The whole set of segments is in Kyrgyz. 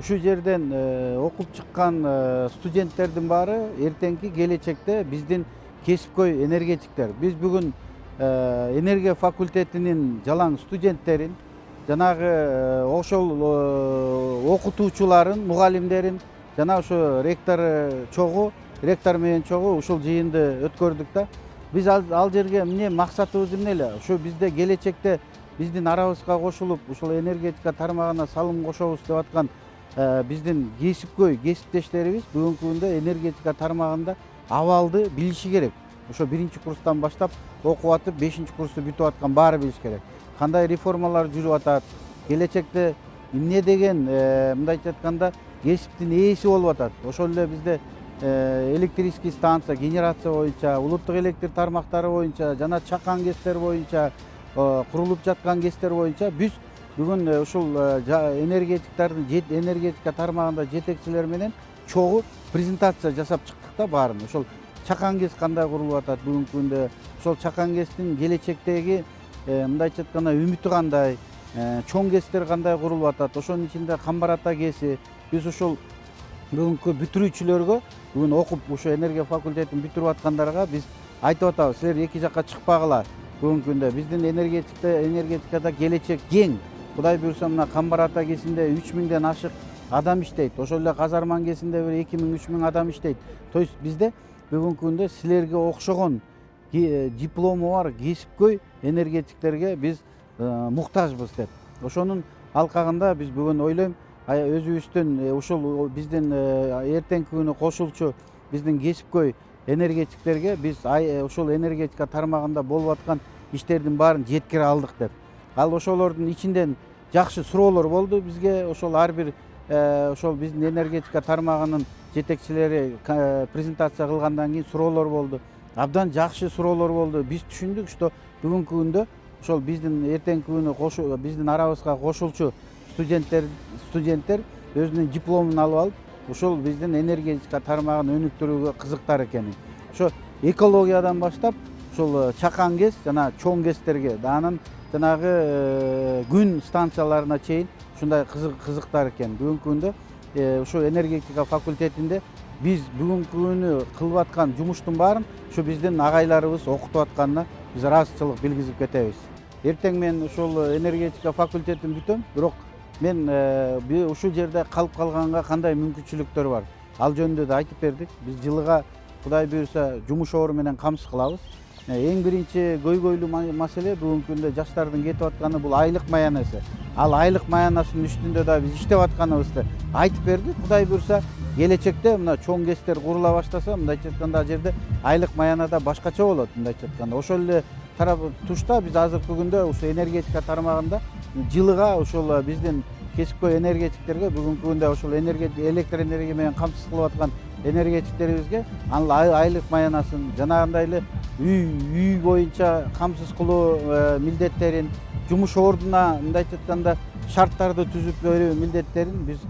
ушул жерден окуп чыккан студенттердин баары эртеңки келечекте биздин кесипкөй энергетиктер. Биз бүгүн энергия факультетинин жалаң студенттерин, жанагы ошол окутуучуларын, мугалимдерин, жана ошо ректор менен чогуу ушул жыйынды өткөрдүк да. Биз ал жерге эмне максатыбыз эмне эле? Ошо бизде келечекте биздин арабызга кошулуп, ушул энергетика тармагына салым кошобуз деп аткан биздин кесипкөй кесиптештерибиз бүгүнкү күндө энергетика тармагында абалды билиши керек. Ошо 1-курстан баштап окуп атып, 5-курсту бүтүп аткан баары билиш керек. Кандай реформалар жүрүп атат, келечекте эмне деген мындайча айтканда кесиптин ээси болуп атат. Ошол эле бизде электрический станция, генерация боюнча, улуттук электр тармактары боюнча жана чакан ГЭСтер боюнча, курулуп жаткан ГЭСтер боюнча биз бүгүн ушул энергетиктердин энергетика тармагында жетекчилер менен чогуу презентация жасап чыктык да баарын. Ошол чакан ГЭС кандай курулуп атат бүгүнкү күндө, ошол чакан ГЭСтин келечектеги мындайча айтканда үмүтү кандай, чоң ГЭСтер кандай курулуп атат, ошонун ичинде Камбар Ата ГЭСи. Биз ушул бүгүнкү бүтүрүүчүлөргө, бүгүн окуп ушу энергия факультетин бүтүрүп аткандарга биз айтып атабыз, силер эки жакка чыкпагыла. Бүгүнкү күндө биздин энергетикада келечек кең. Кудай буйрса мына Камбар Ата ГЭСинде 3000ден ашык адам иштейт. Ошол эле Казарман ГЭСинде бир 2000-3000 адам иштейт. То есть бизде бүгүнкү күндө силерге окшогон диплому бар кесипкөй энергетиктерге биз муктажбыз деп. Ошонун алкагында биз бүгүн ойлойм, өзүбүздүн ушул биздин эртеңки күнү кошулчу биздин кесипкөй энергетиктерге биз ушул энергетика тармагында болуп аткан иштердин баарын жеткире алдык деп. Ал ошолордун ичинден жакшы суроолор болду бизге. Ошол ар бир ошол биздин энергетика тармагынын жетекчилери презентация кылгандан кийин суроолор болду. Абдан жакшы суроолор болду. Биз түшүндүк, что бүгүнкү күндө ошол биздин эртеңки күнү биздин арабызга кошулчу студенттер өзүнүн дипломун алып алып, ошол биздин энергетика тармагын өнүктүрүүгө кызыктар экенин. Ошо экологиядан баштап ушул чакан ГЭС жана чоң ГЭСтерге, анан жанагы күн станцияларына чейин ушундай кызыктар экен. Бүгүнкү күндө ушу энергетика факультетинде биз бүгүнкү күнү кылып аткан жумуштун баарын ушу биздин агайларыбыз окутуп атканына биз ыраазычылык билгизип кетебиз. Эртең мен ушул энергетика факультетин бүтөм, бирок мен ушул жерде калып калганга кандай мүмкүнчүлүктөр бар, ал жөнүндө да айтып бердик. Биз жылыга Кудай буйрса жумуш ору менен камсыз кылабыз. Эң биринчи көйгөйлүү маселе бүгүнкү күндө жаштардын кетип атканы бул айлык маянасы. Ал айлык маянасынын үстүндө да биз иштеп атканыбызды айтып бердик. Кудай буйрса келечекте мына чоң ГЭСтер курула баштаса, мындайча айтканда ал жерде айлык маянада башкача болот, мындайча айтканда. Ошол эле тушта биз азыркы күндө ушу энергетика тармагында жылыга ушул биздин кесипкөй энергетиктерге бүгүнкү күндө ушул электр энергия менен камсыз кылып аткан энергетиктерибизге айлык маянасын, жанагындай эле үй боюнча камсыз кылуу милдеттерин, жумуш ордуна мындайча айтканда шарттарды түзүп берүү милдеттерин биз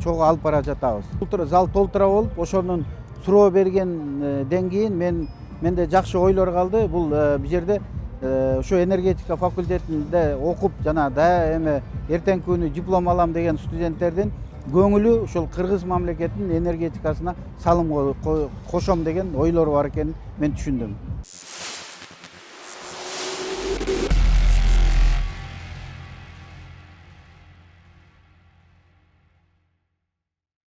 чогуу алып бара жатабыз. Зал толтура болуп, ошонун суроо бергенден кийин менде жакшы ойлор калды. Бул бул жерде ушу энергетика факультетинде окуп жана эме эртеңки күнү диплом алам деген студенттердин көңүлү ушул кыргыз мамлекетинин энергетикасына салым кошом деген ойлор бар экенин мен түшүндүм.